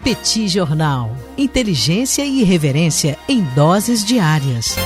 Petit Jornal. Inteligência e irreverência em doses diárias.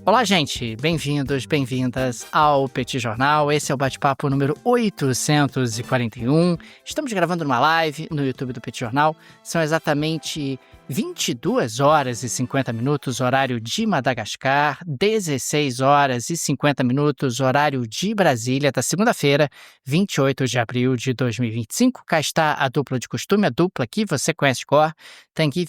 Olá, gente! Bem-vindos, bem-vindas ao Petit Jornal. Esse é o bate-papo número 841. Estamos gravando numa live no YouTube do Petit Jornal. São exatamente 22 horas e 50 minutos, horário de Madagascar, 16 horas e 50 minutos, horário de Brasília, da segunda-feira, 28 de abril de 2025. Cá está a dupla de costume, a dupla que você conhece de cor. Tanguy,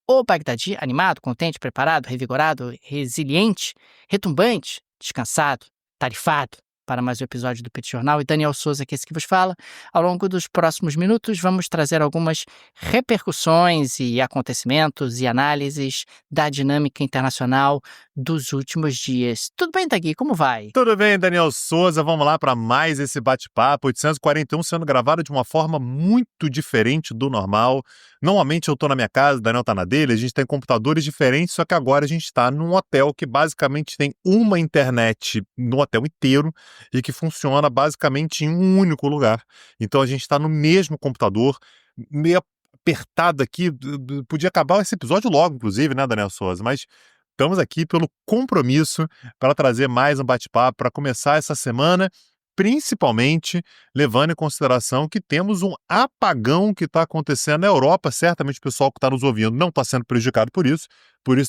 o Bagdadi, animado, contente, preparado, revigorado, resiliente, retumbante, descansado, tarifado para mais um episódio do Petit Jornal. E Daniel Souza, que é esse que vos fala. Ao longo dos próximos minutos, vamos trazer algumas repercussões e acontecimentos e análises da dinâmica internacional dos últimos dias. Tudo bem, Tanguy? Como vai? Tudo bem, Daniel Souza. Vamos lá para mais esse bate-papo. 841 sendo gravado de uma forma muito diferente do normal. Normalmente eu estou na minha casa, o Daniel está na dele, a gente tem computadores diferentes, só que agora a gente está num hotel que basicamente tem uma internet no hotel inteiro e que funciona basicamente em um único lugar. Então a gente está no mesmo computador, meio apertado aqui. Podia acabar esse episódio logo, inclusive, né, Daniel Souza? Mas estamos aqui pelo compromisso para trazer mais um bate-papo para começar essa semana, principalmente levando em consideração que temos um apagão que está acontecendo na Europa. Certamente o pessoal que está nos ouvindo não está sendo prejudicado por isso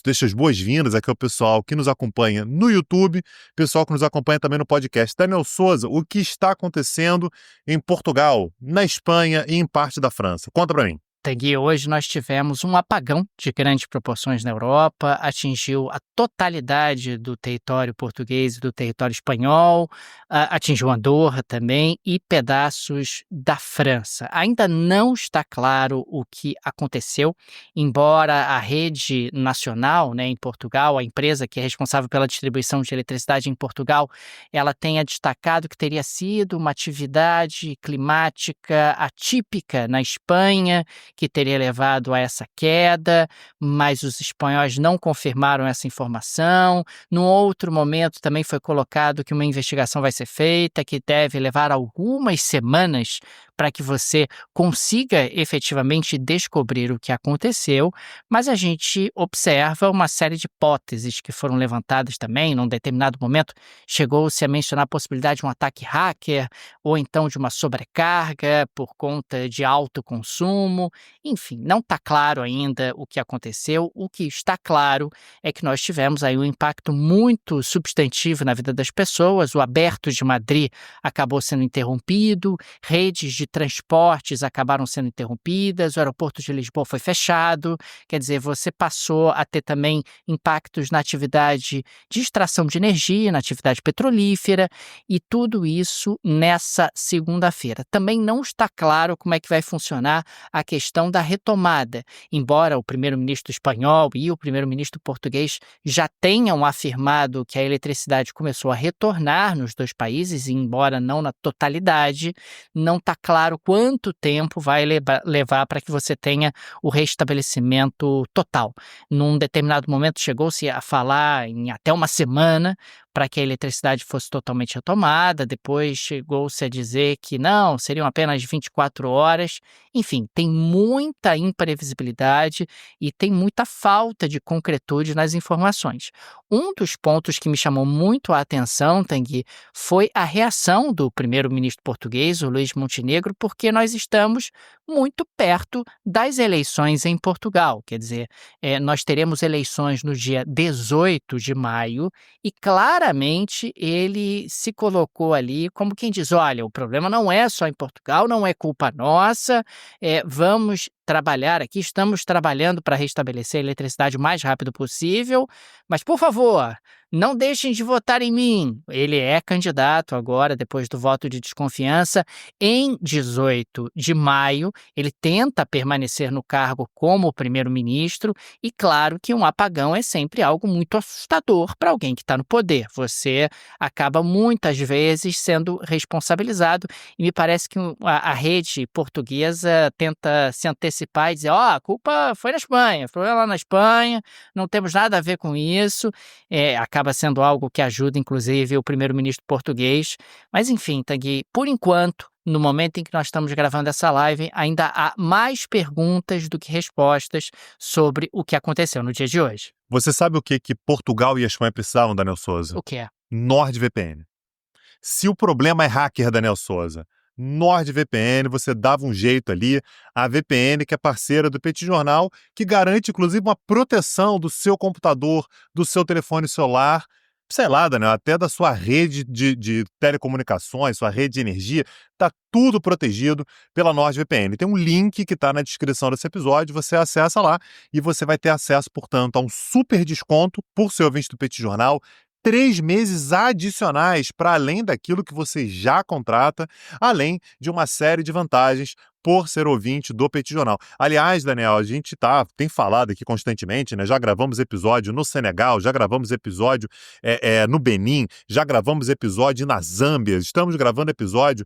deixo as boas-vindas aqui ao pessoal que nos acompanha no YouTube, pessoal que nos acompanha também no podcast. Daniel Souza, o que está acontecendo em Portugal, na Espanha e em parte da França? Conta para mim. Tanguy, hoje nós tivemos um apagão de grandes proporções na Europa, atingiu a totalidade do território português e do território espanhol, atingiu Andorra também e pedaços da França. Ainda não está claro o que aconteceu, embora a rede nacional, né, em Portugal, a empresa que é responsável pela distribuição de eletricidade em Portugal, ela tenha destacado que teria sido uma atividade climática atípica na Espanha, que teria levado a essa queda, mas os espanhóis não confirmaram essa informação. Num outro momento também foi colocado que uma investigação vai ser feita, que deve levar algumas semanas para que você consiga efetivamente descobrir o que aconteceu, mas a gente observa uma série de hipóteses que foram levantadas também. Num determinado momento chegou-se a mencionar a possibilidade de um ataque hacker ou então de uma sobrecarga por conta de alto consumo. Enfim, não está claro ainda o que aconteceu. O que está claro é que nós tivemos aí um impacto muito substantivo na vida das pessoas. O Aberto de Madrid acabou sendo interrompido, redes de transportes acabaram sendo interrompidas, o aeroporto de Lisboa foi fechado. Quer dizer, você passou a ter também impactos na atividade de extração de energia, na atividade petrolífera, e tudo isso nessa segunda-feira. Também não está claro como é que vai funcionar a questão da retomada, embora o primeiro-ministro espanhol e o primeiro-ministro português já tenham afirmado que a eletricidade começou a retornar nos dois países, embora não na totalidade, não está claro quanto tempo vai levar para que você tenha o restabelecimento total. Num determinado momento chegou-se a falar em até uma semana para que a eletricidade fosse totalmente retomada, depois chegou-se a dizer que não, seriam apenas 24 horas. Enfim, tem muita imprevisibilidade e tem muita falta de concretude nas informações. Um dos pontos que me chamou muito a atenção, Tanguy, foi a reação do primeiro-ministro português, o Luís Montenegro, porque nós estamos muito perto das eleições em Portugal. Quer dizer, nós teremos eleições no dia 18 de maio e, claramente, ele se colocou ali como quem diz, olha, o problema não é só em Portugal, não é culpa nossa, vamos trabalhar aqui, estamos trabalhando para restabelecer a eletricidade o mais rápido possível, mas, por favor, não deixem de votar em mim. Ele é candidato agora, depois do voto de desconfiança, em 18 de maio. Ele tenta permanecer no cargo como primeiro-ministro e, claro, que um apagão é sempre algo muito assustador para alguém que está no poder. Você acaba muitas vezes sendo responsabilizado e me parece que a rede portuguesa tenta se antecipar antecipar e dizer, a culpa foi na Espanha, foi lá na Espanha, não temos nada a ver com isso. Acaba sendo algo que ajuda, inclusive, o primeiro-ministro português. Mas, enfim, Tanguy, por enquanto, no momento em que nós estamos gravando essa live, ainda há mais perguntas do que respostas sobre o que aconteceu no dia de hoje. Você sabe o que Portugal e a Espanha precisavam, Daniel Souza? O que é? NordVPN. Se o problema é hacker, Daniel Souza, NordVPN, você dava um jeito ali. A VPN, que é parceira do Petit Jornal, que garante, inclusive, uma proteção do seu computador, do seu telefone celular, sei lá, Daniel, até da sua rede de telecomunicações, sua rede de energia, tá tudo protegido pela NordVPN. Tem um link que está na descrição desse episódio, você acessa lá e você vai ter acesso, portanto, a um super desconto por ser ouvinte do Petit Jornal, 3 meses adicionais para além daquilo que você já contrata, além de uma série de vantagens por ser ouvinte do Petit Jornal. Aliás, Daniel, a gente tem falado aqui constantemente, né? Já gravamos episódio no Senegal, já gravamos episódio no Benin, já gravamos episódio na Zâmbia, estamos gravando episódio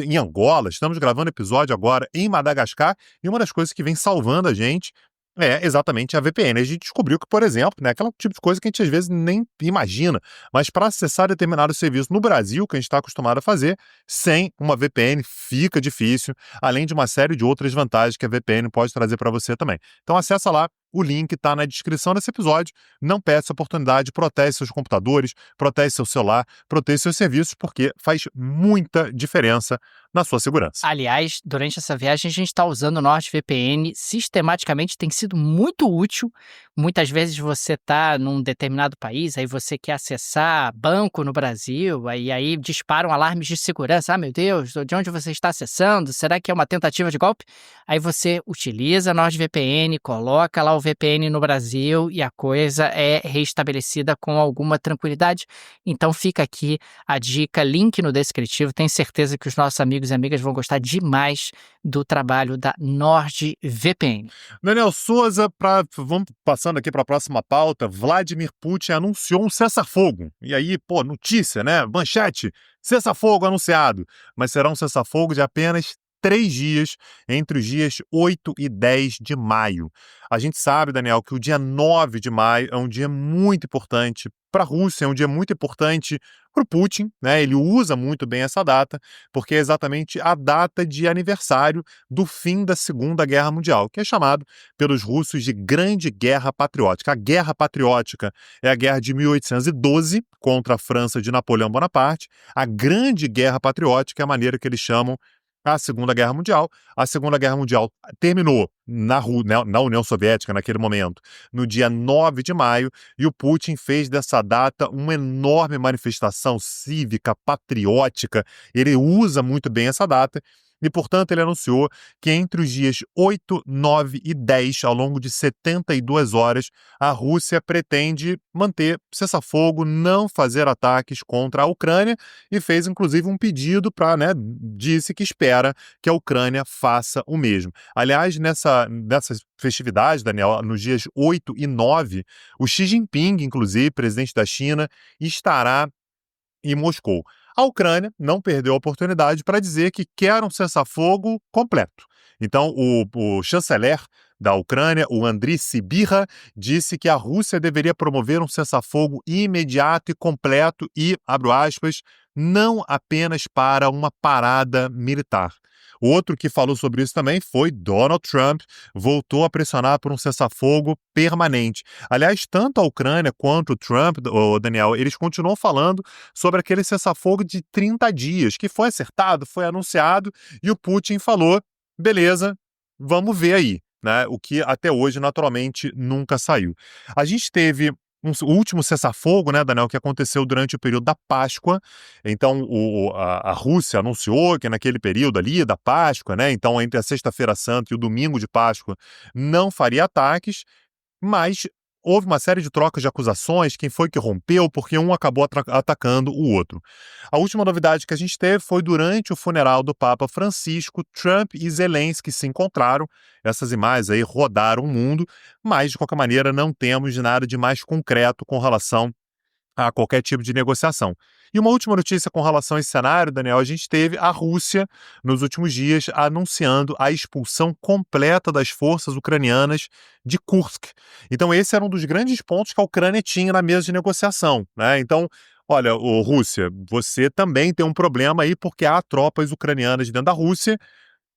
em Angola, estamos gravando episódio agora em Madagascar, e uma das coisas que vem salvando a gente é exatamente a VPN. A gente descobriu que, por exemplo, né, aquele tipo de coisa que a gente às vezes nem imagina, mas para acessar determinado serviço no Brasil, que a gente está acostumado a fazer, sem uma VPN fica difícil, além de uma série de outras vantagens que a VPN pode trazer para você também. Então acessa lá, o link está na descrição desse episódio. Não perde essa oportunidade, protege seus computadores, protege seu celular, protege seus serviços, porque faz muita diferença na sua segurança. Aliás, durante essa viagem a gente está usando o NordVPN sistematicamente, tem sido muito útil. Muitas vezes você está num determinado país, aí você quer acessar banco no Brasil, aí disparam alarmes de segurança. Meu Deus, de onde você está acessando? Será que é uma tentativa de golpe? Aí você utiliza a NordVPN, coloca lá o VPN no Brasil e a coisa é restabelecida com alguma tranquilidade. Então fica aqui a dica, link no descritivo. Tenho certeza que os nossos amigos e amigas vão gostar demais do trabalho da NordVPN. Daniel Souza, vamos passando aqui para a próxima pauta. Vladimir Putin anunciou um cessar-fogo. E aí, notícia, né? Manchete, cessar-fogo anunciado. Mas será um cessar-fogo de apenas 3 dias, entre os dias 8 e 10 de maio. A gente sabe, Daniel, que o dia 9 de maio é um dia muito importante para a Rússia, é um dia muito importante para o Putin, né? Ele usa muito bem essa data, porque é exatamente a data de aniversário do fim da Segunda Guerra Mundial, que é chamado pelos russos de Grande Guerra Patriótica. A Guerra Patriótica é a guerra de 1812 contra a França de Napoleão Bonaparte. A Grande Guerra Patriótica é a maneira que eles chamam a Segunda Guerra Mundial. A Segunda Guerra Mundial terminou na União Soviética, naquele momento, no dia 9 de maio, e o Putin fez dessa data uma enorme manifestação cívica, patriótica. Ele usa muito bem essa data. E, portanto, ele anunciou que entre os dias 8, 9 e 10, ao longo de 72 horas, a Rússia pretende manter cessar-fogo, não fazer ataques contra a Ucrânia, e fez, inclusive, um pedido disse que espera que a Ucrânia faça o mesmo. Aliás, nessas festividades, Daniel, nos dias 8 e 9, o Xi Jinping, inclusive, presidente da China, estará em Moscou. A Ucrânia não perdeu a oportunidade para dizer que quer um cessar-fogo completo. Então, o chanceler da Ucrânia, o Andriy Sybiha, disse que a Rússia deveria promover um cessar-fogo imediato e completo e, abro aspas, não apenas para uma parada militar. O outro que falou sobre isso também foi Donald Trump, voltou a pressionar por um cessar-fogo permanente. Aliás, tanto a Ucrânia quanto o Trump, Daniel, eles continuam falando sobre aquele cessar-fogo de 30 dias, que foi acertado, foi anunciado, e o Putin falou, beleza, vamos ver aí, né? O que até hoje, naturalmente, nunca saiu. A gente teve o último cessar-fogo, né, Daniel, que aconteceu durante o período da Páscoa. Então, a Rússia anunciou que naquele período ali da Páscoa, né, então entre a Sexta-feira Santa e o domingo de Páscoa, não faria ataques, mas houve uma série de trocas de acusações, quem foi que rompeu, porque um acabou atacando o outro. A última novidade que a gente teve foi durante o funeral do Papa Francisco, Trump e Zelensky se encontraram. Essas imagens aí rodaram o mundo, mas de qualquer maneira não temos nada de mais concreto com relação a qualquer tipo de negociação. E uma última notícia com relação a esse cenário, Daniel, a gente teve a Rússia, nos últimos dias, anunciando a expulsão completa das forças ucranianas de Kursk. Então, esse era um dos grandes pontos que a Ucrânia tinha na mesa de negociação, né? Então, olha, Rússia, você também tem um problema aí porque há tropas ucranianas dentro da Rússia,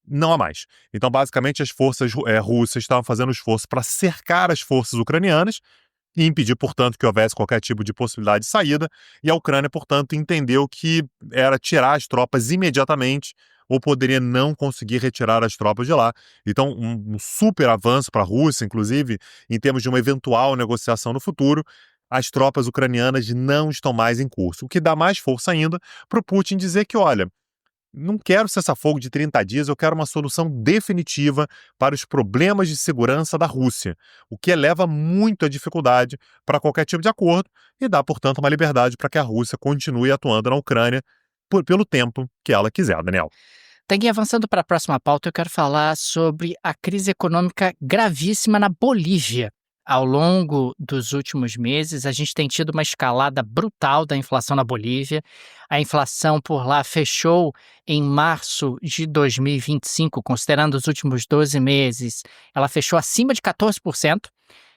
não há mais. Então, basicamente, as forças russas estavam fazendo esforço para cercar as forças ucranianas e impedir, portanto, que houvesse qualquer tipo de possibilidade de saída, e a Ucrânia, portanto, entendeu que era tirar as tropas imediatamente ou poderia não conseguir retirar as tropas de lá. Então, um super avanço para a Rússia, inclusive, em termos de uma eventual negociação no futuro. As tropas ucranianas não estão mais em curso, o que dá mais força ainda para o Putin dizer que, olha, não quero cessar-fogo de 30 dias, eu quero uma solução definitiva para os problemas de segurança da Rússia, o que eleva muito a dificuldade para qualquer tipo de acordo e dá, portanto, uma liberdade para que a Rússia continue atuando na Ucrânia pelo tempo que ela quiser, Daniel. Tanguy, avançando para a próxima pauta, eu quero falar sobre a crise econômica gravíssima na Bolívia. Ao longo dos últimos meses, a gente tem tido uma escalada brutal da inflação na Bolívia. A inflação por lá fechou em março de 2025, considerando os últimos 12 meses, ela fechou acima de 14%.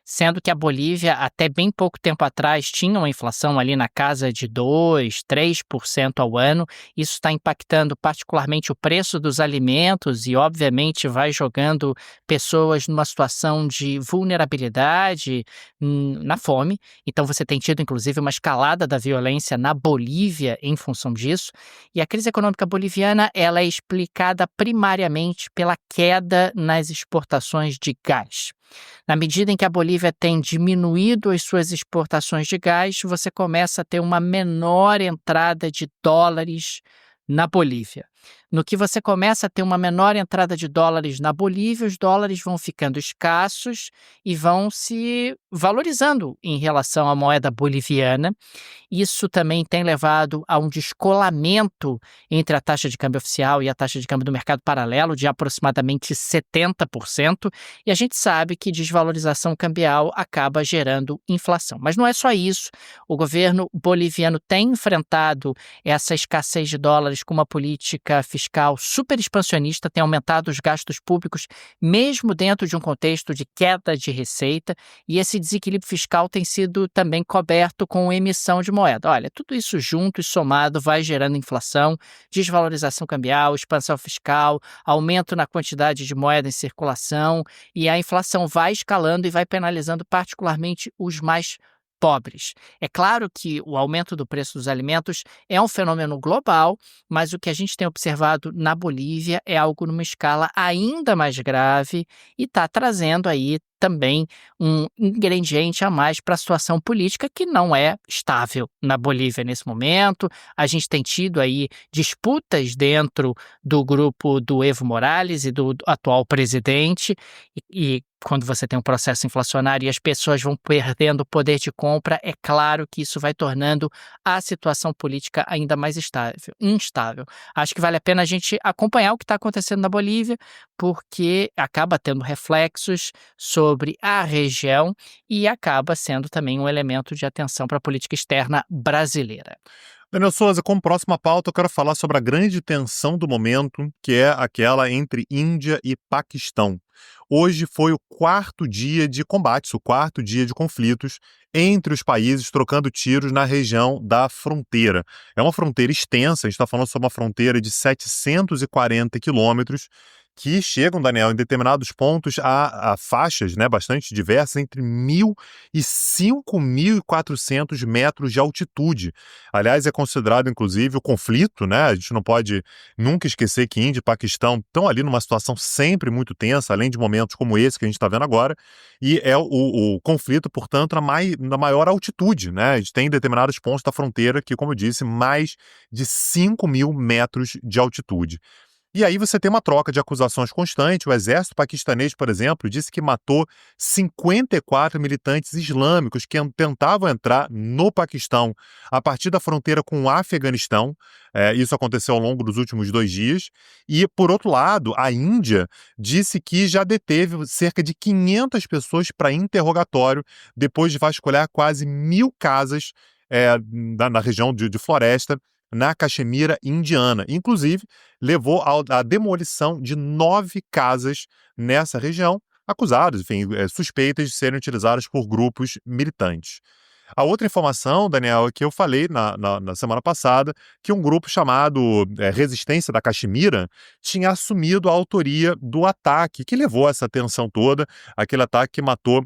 Sendo que a Bolívia, até bem pouco tempo atrás, tinha uma inflação ali na casa de 2%, 3% ao ano. Isso está impactando particularmente o preço dos alimentos e, obviamente, vai jogando pessoas numa situação de vulnerabilidade, na fome. Então, você tem tido, inclusive, uma escalada da violência na Bolívia em função disso. E a crise econômica boliviana, ela é explicada primariamente pela queda nas exportações de gás. Na medida em que a Bolívia tem diminuído as suas exportações de gás, você começa a ter uma menor entrada de dólares na Bolívia. No que você começa a ter uma menor entrada de dólares na Bolívia, os dólares vão ficando escassos e vão se valorizando em relação à moeda boliviana. Isso também tem levado a um descolamento entre a taxa de câmbio oficial e a taxa de câmbio do mercado paralelo de aproximadamente 70%, e a gente sabe que desvalorização cambial acaba gerando inflação. Mas não é só isso. O governo boliviano tem enfrentado essa escassez de dólares com uma política fiscal super expansionista, tem aumentado os gastos públicos mesmo dentro de um contexto de queda de receita, e esse desequilíbrio fiscal tem sido também coberto com emissão de moeda. Olha, tudo isso junto e somado vai gerando inflação, desvalorização cambial, expansão fiscal, aumento na quantidade de moeda em circulação, e a inflação vai escalando e vai penalizando particularmente os mais pobres. É claro que o aumento do preço dos alimentos é um fenômeno global, mas o que a gente tem observado na Bolívia é algo numa escala ainda mais grave e está trazendo aí também um ingrediente a mais para a situação política que não é estável na Bolívia nesse momento. A gente tem tido aí disputas dentro do grupo do Evo Morales e do atual presidente, e quando você tem um processo inflacionário e as pessoas vão perdendo poder de compra, é claro que isso vai tornando a situação política ainda mais instável. Acho que vale a pena a gente acompanhar o que está acontecendo na Bolívia, porque acaba tendo reflexos sobre a região e acaba sendo também um elemento de atenção para a política externa brasileira. Daniel Souza, como próxima pauta, eu quero falar sobre a grande tensão do momento, que é aquela entre Índia e Paquistão. Hoje foi o quarto dia de combates, o quarto dia de conflitos entre os países trocando tiros na região da fronteira. É uma fronteira extensa, a gente está falando sobre uma fronteira de 740 quilômetros, que chegam, Daniel, em determinados pontos a faixas, né, bastante diversas, entre 1.000 e 5.400 metros de altitude. Aliás, é considerado, inclusive, o conflito, né? A gente não pode nunca esquecer que Índia e Paquistão estão ali numa situação sempre muito tensa, além de momentos como esse que a gente está vendo agora, e é o conflito, portanto, na maior altitude, né? A gente tem determinados pontos da fronteira que, como eu disse, mais de 5.000 metros de altitude. E aí você tem uma troca de acusações constante. O exército paquistanês, por exemplo, disse que matou 54 militantes islâmicos que tentavam entrar no Paquistão a partir da fronteira com o Afeganistão. Isso aconteceu ao longo dos últimos 2 dias. E, por outro lado, a Índia disse que já deteve cerca de 500 pessoas para interrogatório depois de vasculhar quase 1.000 casas na região de floresta, na Caxemira indiana. Inclusive, levou à demolição de 9 casas nessa região, acusadas, enfim, suspeitas de serem utilizadas por grupos militantes. A outra informação, Daniel, é que eu falei na semana passada, que um grupo chamado Resistência da Caxemira tinha assumido a autoria do ataque, que levou a essa tensão toda, aquele ataque que matou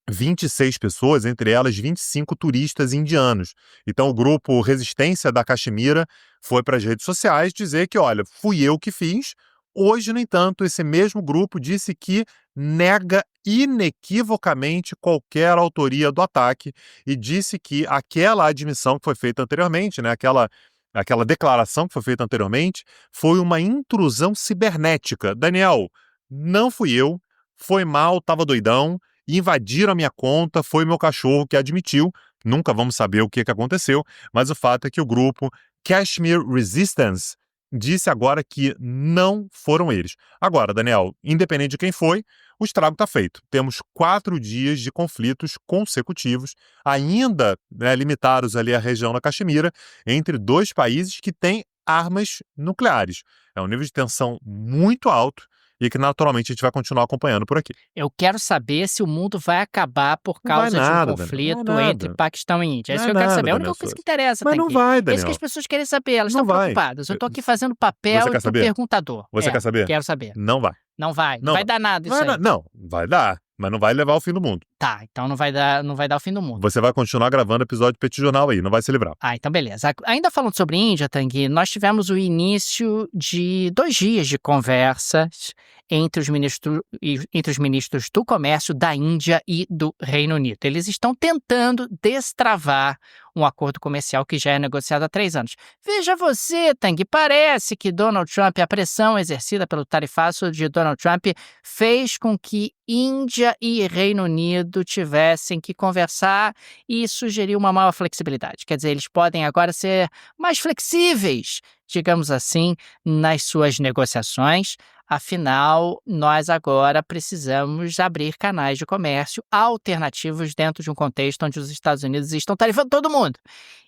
26 pessoas, entre elas 25 turistas indianos. Então o grupo Resistência da Caxemira foi para as redes sociais dizer que, olha, fui eu que fiz. Hoje, no entanto, esse mesmo grupo disse que nega inequivocamente qualquer autoria do ataque e disse que aquela admissão que foi feita anteriormente, né, aquela declaração que foi feita anteriormente, foi uma intrusão cibernética. Daniel, não fui eu, foi mal, tava doidão, invadiram a minha conta, foi meu cachorro que admitiu. Nunca vamos saber o que aconteceu, mas o fato é que o grupo Kashmir Resistance disse agora que não foram eles. Agora, Daniel, independente de quem foi, o estrago está feito. Temos 4 dias de conflitos consecutivos, ainda limitados ali à região da Caxemira, entre 2 países que têm armas nucleares. É um nível de tensão muito alto e que naturalmente a gente vai continuar acompanhando por aqui. Eu quero saber se o mundo vai acabar por Não vai causa de nada, um Daniel, conflito não vai entre nada. Paquistão e Índia. É Não isso é que eu quero nada, saber. É a única Daniel coisa Souza. que interessa, Mas não Tanguy. vai, É isso que Daniel. as pessoas querem saber. Elas Não estão vai. preocupadas. Eu tô aqui fazendo Você papel quer do saber? perguntador. Você quer saber? Quero saber. Não vai. Não vai. Não Não vai dar nada isso aí. Não, vai dar, mas não vai levar ao fim do mundo. Tá, então não vai dar o fim do mundo. Você vai continuar gravando episódio do Petit Jornal aí, não vai se livrar. Então beleza. Ainda falando sobre Índia, Tanguy, nós tivemos o início de 2 dias de conversas entre os ministros do comércio da Índia e do Reino Unido. Eles estão tentando destravar um acordo comercial que já é negociado há 3 anos. Veja você, Tanguy, parece que Donald Trump, a pressão exercida pelo tarifaço de Donald Trump fez com que Índia e Reino Unido tivessem que conversar e sugerir uma maior flexibilidade. Quer dizer, eles podem agora ser mais flexíveis, digamos assim, nas suas negociações. Afinal, nós agora precisamos abrir canais de comércio alternativos dentro de um contexto onde os Estados Unidos estão tarifando todo mundo.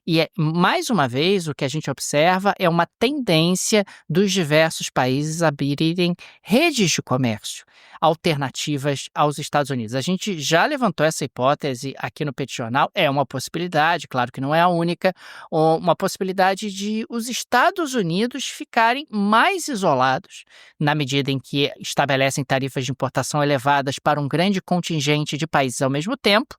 E, mais uma vez, o que a gente observa é uma tendência dos diversos países abrirem redes de comércio alternativas aos Estados Unidos. A gente já levantou essa hipótese aqui no Petit Jornal, é uma possibilidade, claro que não é a única, uma possibilidade de os Estados Unidos ficarem mais isolados na medida em que estabelecem tarifas de importação elevadas para um grande contingente de países ao mesmo tempo,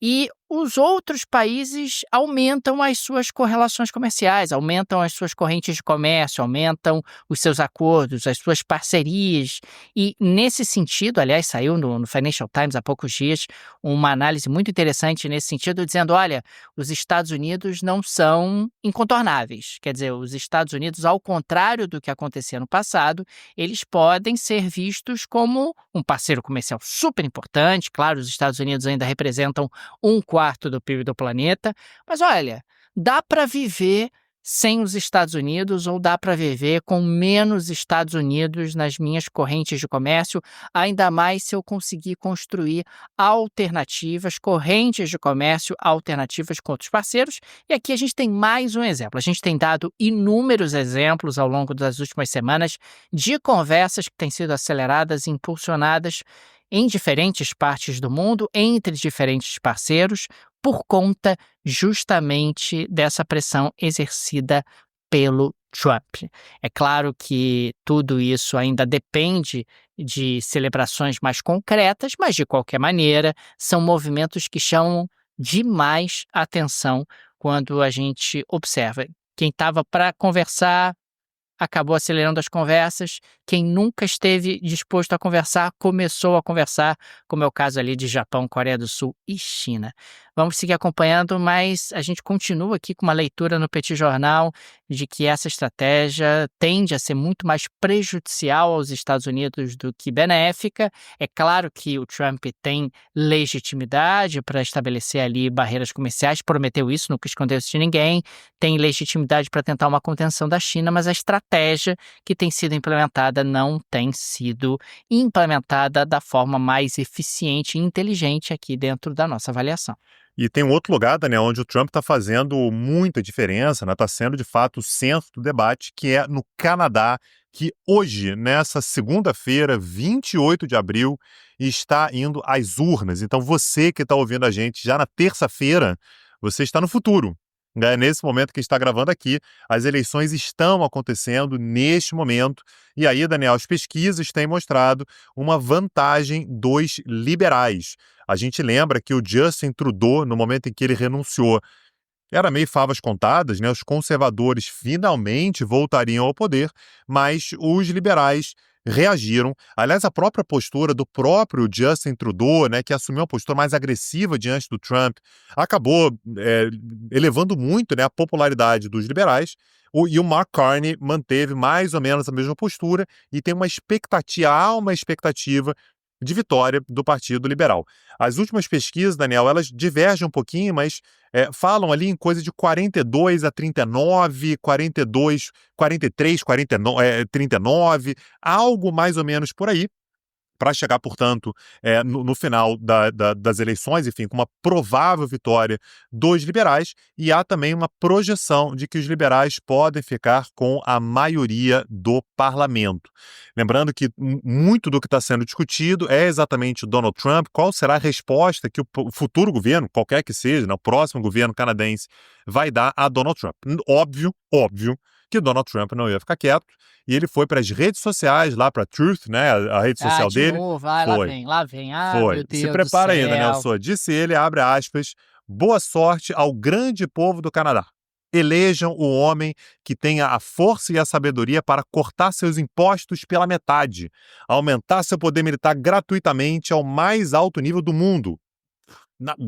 e os outros países aumentam as suas correlações comerciais, aumentam as suas correntes de comércio, aumentam os seus acordos, as suas parcerias. E, nesse sentido, aliás, saiu no Financial Times há poucos dias uma análise muito interessante nesse sentido, dizendo, olha, os Estados Unidos não são incontornáveis. Quer dizer, os Estados Unidos, ao contrário do que acontecia no passado, eles podem ser vistos como um parceiro comercial super importante. Claro, os Estados Unidos ainda representam 1/4 do PIB do planeta, mas olha, dá para viver sem os Estados Unidos ou dá para viver com menos Estados Unidos nas minhas correntes de comércio, ainda mais se eu conseguir construir alternativas, correntes de comércio alternativas com outros parceiros. E aqui a gente tem mais um exemplo. A gente tem dado inúmeros exemplos ao longo das últimas semanas de conversas que têm sido aceleradas e impulsionadas em diferentes partes do mundo, entre diferentes parceiros, por conta justamente dessa pressão exercida pelo Trump. É claro que tudo isso ainda depende de celebrações mais concretas, mas, de qualquer maneira, são movimentos que chamam demais atenção quando a gente observa. Quem estava para conversar acabou acelerando as conversas. Quem nunca esteve disposto a conversar, começou a conversar, como é o caso ali de Japão, Coreia do Sul e China. Vamos seguir acompanhando, mas a gente continua aqui com uma leitura no Petit Jornal de que essa estratégia tende a ser muito mais prejudicial aos Estados Unidos do que benéfica. É claro que o Trump tem legitimidade para estabelecer ali barreiras comerciais, prometeu isso, nunca escondeu isso de ninguém, tem legitimidade para tentar uma contenção da China, mas a estratégia que tem sido implementada não tem sido implementada da forma mais eficiente e inteligente aqui dentro da nossa avaliação. E tem um outro lugar, Daniel, onde o Trump está fazendo muita diferença, né? Está sendo, de fato, o centro do debate, que é no Canadá, que hoje, nessa segunda-feira, 28 de abril, está indo às urnas. Então, você que está ouvindo a gente já na terça-feira, você está no futuro. Né? Nesse momento que a gente está gravando aqui, as eleições estão acontecendo neste momento. E aí, Daniel, as pesquisas têm mostrado uma vantagem dos liberais. A gente lembra que o Justin Trudeau, no momento em que ele renunciou, era meio favas contadas, né? Os conservadores finalmente voltariam ao poder, mas os liberais reagiram. Aliás, a própria postura do próprio Justin Trudeau, né, que assumiu uma postura mais agressiva diante do Trump, acabou elevando muito, né, a popularidade dos liberais. E o Mark Carney manteve mais ou menos a mesma postura e tem há uma expectativa de vitória do Partido Liberal. As últimas pesquisas, Daniel, elas divergem um pouquinho, mas falam ali em coisa de 42 a 39, 42, 43, 49, 39, algo mais ou menos por aí, para chegar, portanto, no final das eleições, enfim, com uma provável vitória dos liberais, e há também uma projeção de que os liberais podem ficar com a maioria do parlamento. Lembrando que muito do que está sendo discutido é exatamente o Donald Trump, qual será a resposta que o futuro governo, qualquer que seja, né, o próximo governo canadense, vai dar a Donald Trump. Óbvio que Donald Trump não ia ficar quieto, e ele foi para as redes sociais, lá para Truth, né, a rede social de dele. novo, Foi. lá vem. Meu Se Deus do prepara aí, Daniel céu. Souza. Disse ele, abre aspas, boa sorte ao grande povo do Canadá. Elejam o homem que tenha a força e a sabedoria para cortar seus impostos pela metade, aumentar seu poder militar gratuitamente ao mais alto nível do mundo.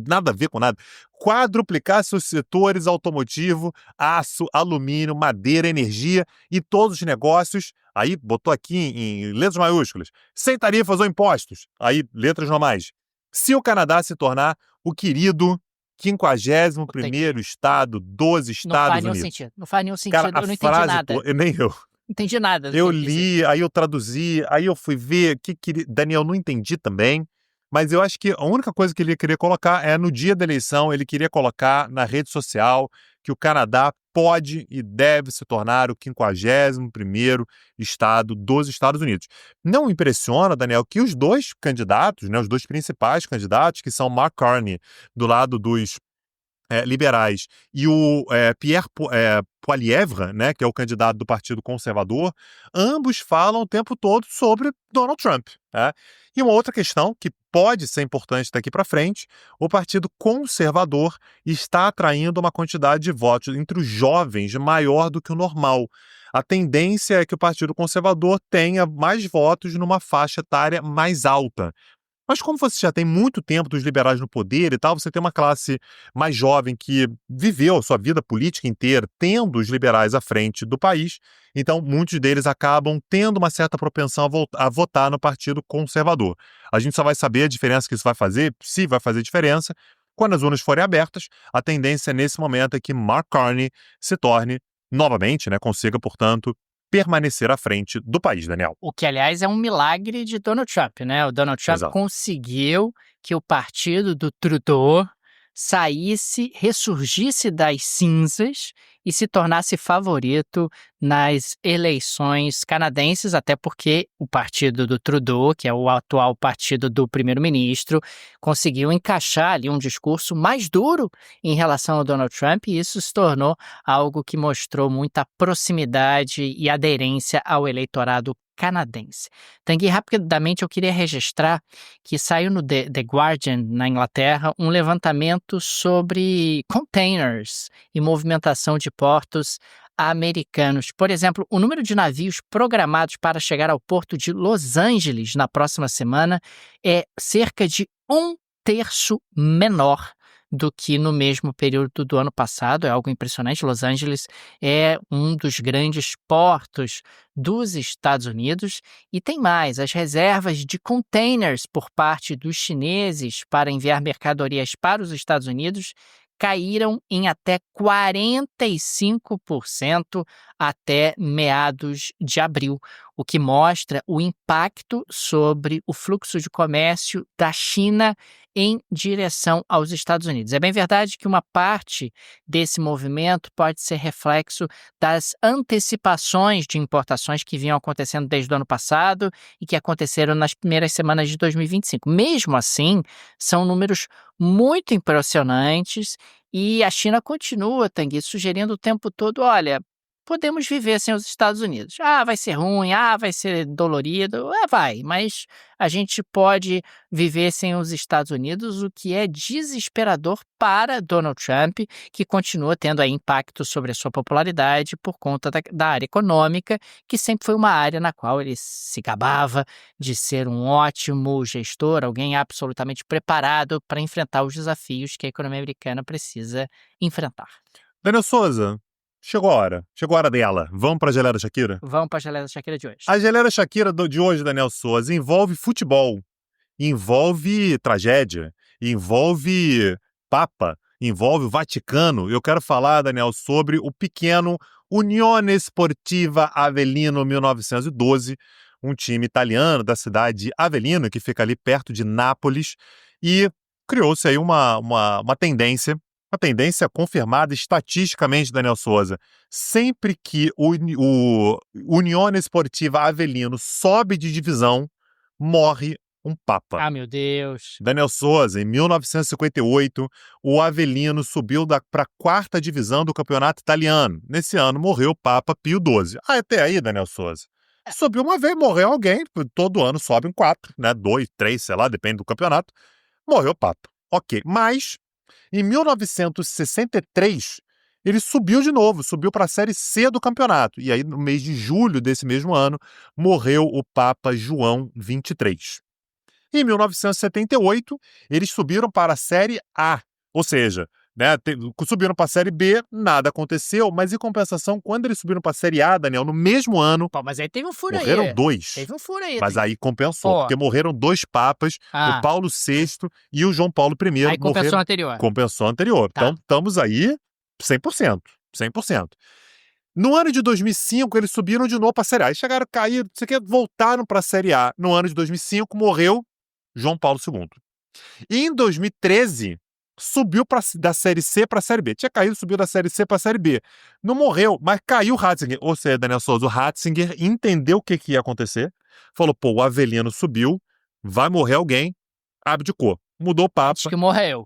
Nada a ver com nada. Quadruplicar seus setores automotivo, aço, alumínio, madeira, energia e todos os negócios. Aí botou aqui em letras maiúsculas. Sem tarifas ou impostos. Aí letras normais. Se o Canadá se tornar o querido 51º estado dos Não faz Estados nenhum Unidos. sentido. Não faz nenhum sentido. Cara, a Eu não entendi frase nada. nem eu. Não entendi nada do que Eu ele disse. li, aí eu traduzi, aí eu fui ver que Daniel, não entendi também, mas eu acho que a única coisa que ele queria colocar é no dia da eleição, ele queria colocar na rede social que o Canadá pode e deve se tornar o 51º estado dos Estados Unidos. Não impressiona, Daniel, que os dois candidatos, né, os dois principais candidatos, que são Mark Carney, do lado dos liberais, e o Pierre Poilievre, né, que é o candidato do Partido Conservador, ambos falam o tempo todo sobre Donald Trump. Né? E uma outra questão que pode ser importante daqui para frente, o Partido Conservador está atraindo uma quantidade de votos entre os jovens maior do que o normal. A tendência é que o Partido Conservador tenha mais votos numa faixa etária mais alta. Mas como você já tem muito tempo dos liberais no poder e tal, você tem uma classe mais jovem que viveu a sua vida política inteira tendo os liberais à frente do país, então muitos deles acabam tendo uma certa propensão a votar no Partido Conservador. A gente só vai saber a diferença que isso vai fazer, se vai fazer diferença, quando as urnas forem abertas. A tendência nesse momento é que Mark Carney se torne novamente, né, consiga, portanto, permanecer à frente do país, Daniel. O que, aliás, é um milagre de Donald Trump, né? O Donald Trump Exato. conseguiu que o partido do Trudeau ressurgisse das cinzas e se tornasse favorito nas eleições canadenses, até porque o partido do Trudeau, que é o atual partido do primeiro-ministro, conseguiu encaixar ali um discurso mais duro em relação ao Donald Trump, e isso se tornou algo que mostrou muita proximidade e aderência ao eleitorado canadense. Tanguy, rapidamente eu queria registrar que saiu no The Guardian, na Inglaterra, um levantamento sobre containers e movimentação de portos americanos. Por exemplo, o número de navios programados para chegar ao porto de Los Angeles na próxima semana é cerca de 1/3 menor do que no mesmo período do ano passado. É algo impressionante. Los Angeles é um dos grandes portos dos Estados Unidos. E tem mais, as reservas de containers por parte dos chineses para enviar mercadorias para os Estados Unidos caíram em até 45% até meados de abril, o que mostra o impacto sobre o fluxo de comércio da China em direção aos Estados Unidos. É bem verdade que uma parte desse movimento pode ser reflexo das antecipações de importações que vinham acontecendo desde o ano passado e que aconteceram nas primeiras semanas de 2025. Mesmo assim, são números muito impressionantes e a China continua, Tanguy, sugerindo o tempo todo, olha, podemos viver sem os Estados Unidos. Vai ser ruim, vai ser dolorido, vai, mas a gente pode viver sem os Estados Unidos, o que é desesperador para Donald Trump, que continua tendo aí impacto sobre a sua popularidade por conta da área econômica, que sempre foi uma área na qual ele se gabava de ser um ótimo gestor, alguém absolutamente preparado para enfrentar os desafios que a economia americana precisa enfrentar. Daniel Souza, chegou a hora dela. Vamos para a geleia da Shakira? Vamos para a geleia da Shakira de hoje. A geleia da Shakira de hoje, Daniel Souza, envolve futebol, envolve tragédia, envolve Papa, envolve o Vaticano. Eu quero falar, Daniel, sobre o pequeno Unione Sportiva Avellino 1912, um time italiano da cidade de Avellino, que fica ali perto de Nápoles, e criou-se aí uma tendência confirmada estatisticamente, Daniel Souza. Sempre que o Unione Sportiva Avellino sobe de divisão, morre um Papa. Meu Deus. Daniel Souza, em 1958, o Avellino subiu para a 4ª divisão do campeonato italiano. Nesse ano morreu o Papa Pio XII. Até aí, Daniel Souza. Subiu uma vez, morreu alguém, todo ano sobe em 4, né? 2, 3, sei lá, depende do campeonato. Morreu o Papa. Ok, mas em 1963, ele subiu de novo, subiu para a Série C do campeonato. E aí, no mês de julho desse mesmo ano, morreu o Papa João XXIII. Em 1978, eles subiram para a Série A, ou seja, né, subiram para a Série B, nada aconteceu, mas em compensação, quando eles subiram para a Série A, Daniel, no mesmo ano, mas aí teve um furo morreram aí. 2. Teve um furo aí. Mas aí compensou, porque morreram 2 papas, o Paulo VI e o João Paulo I. Aí compensou o anterior. Compensou o anterior. Tá. Então, estamos aí 100%. 100%. No ano de 2005, eles subiram de novo para a Série A. Eles chegaram a cair, voltaram para a Série A. No ano de 2005, morreu João Paulo II. E em 2013, subiu da Série C para a Série B. Tinha caído, subiu da Série C para a Série B. Não morreu, mas caiu o Ratzinger. Ou seja, Daniel Souza, o Ratzinger entendeu o que ia acontecer. Falou, o Avellino subiu, vai morrer alguém, abdicou. Mudou o Papa.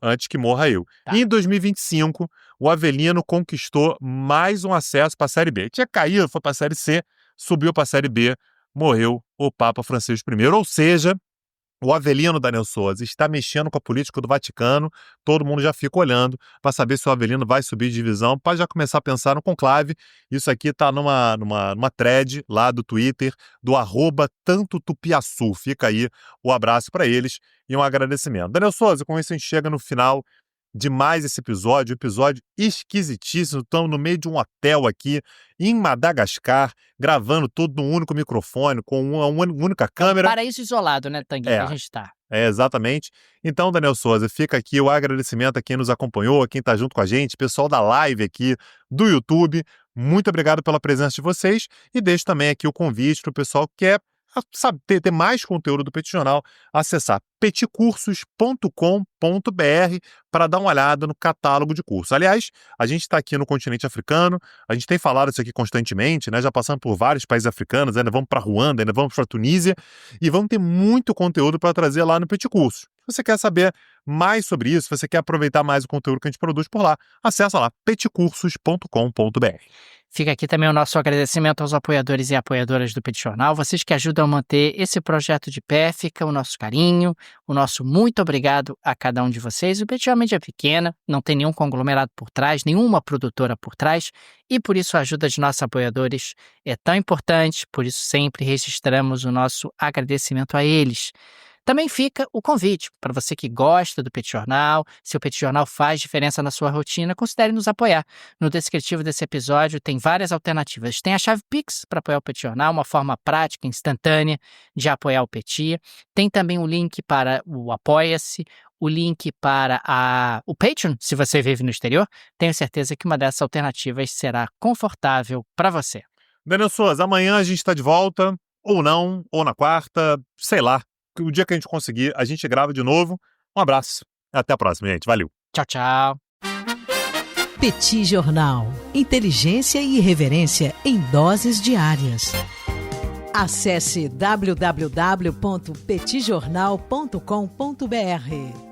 Antes que morra eu. Tá. E em 2025, o Avellino conquistou mais um acesso para a Série B. Tinha caído, foi para a Série C, subiu para a Série B, morreu o Papa Francisco I. Ou seja, o Avellino, Daniel Souza, está mexendo com a política do Vaticano, todo mundo já fica olhando para saber se o Avellino vai subir de divisão, para já começar a pensar no conclave. Isso aqui está numa thread lá do Twitter, do @tantotupiaçu. Fica aí o abraço para eles e um agradecimento. Daniel Souza, com isso a gente chega no final de mais esse episódio, esquisitíssimo. Estamos no meio de um hotel aqui em Madagascar, gravando tudo num único microfone, com uma única câmera. É um paraíso isolado, né, Tanguy, que a gente está. Exatamente. Então, Daniel Souza, fica aqui o agradecimento a quem nos acompanhou, a quem está junto com a gente, pessoal da live aqui do YouTube. Muito obrigado pela presença de vocês e deixo também aqui o convite para o pessoal que quer ter mais conteúdo do Petit Jornal, acessar petcursos.com.br para dar uma olhada no catálogo de cursos. Aliás, a gente está aqui no continente africano, a gente tem falado isso aqui constantemente, né? Já passando por vários países africanos, ainda vamos para Ruanda, ainda vamos para Tunísia, e vamos ter muito conteúdo para trazer lá no Petit Cursos. Se você quer saber mais sobre isso, se você quer aproveitar mais o conteúdo que a gente produz por lá, acessa lá petcursos.com.br. Fica aqui também o nosso agradecimento aos apoiadores e apoiadoras do Petit Jornal, vocês que ajudam a manter esse projeto de pé. Fica o nosso carinho, o nosso muito obrigado a cada um de vocês. O Petit Jornal é pequena, não tem nenhum conglomerado por trás, nenhuma produtora por trás, e por isso a ajuda de nossos apoiadores é tão importante, por isso sempre registramos o nosso agradecimento a eles. Também fica o convite para você que gosta do Petit Jornal, se o Petit Jornal faz diferença na sua rotina, considere nos apoiar. No descritivo desse episódio tem várias alternativas. Tem a chave Pix para apoiar o Petit Jornal, uma forma prática, instantânea de apoiar o Petit. Tem também o link para o Apoia-se, o link para o Patreon, se você vive no exterior. Tenho certeza que uma dessas alternativas será confortável para você. Daniel Souza, amanhã a gente está de volta, ou não, ou na quarta, sei lá. O dia que a gente conseguir, a gente grava de novo. Um Um abraço. Até a próxima, gente. Valeu. Tchau, tchau. Petit Jornal. Inteligência e irreverência em doses diárias. Acesse www.petitjornal.com.br.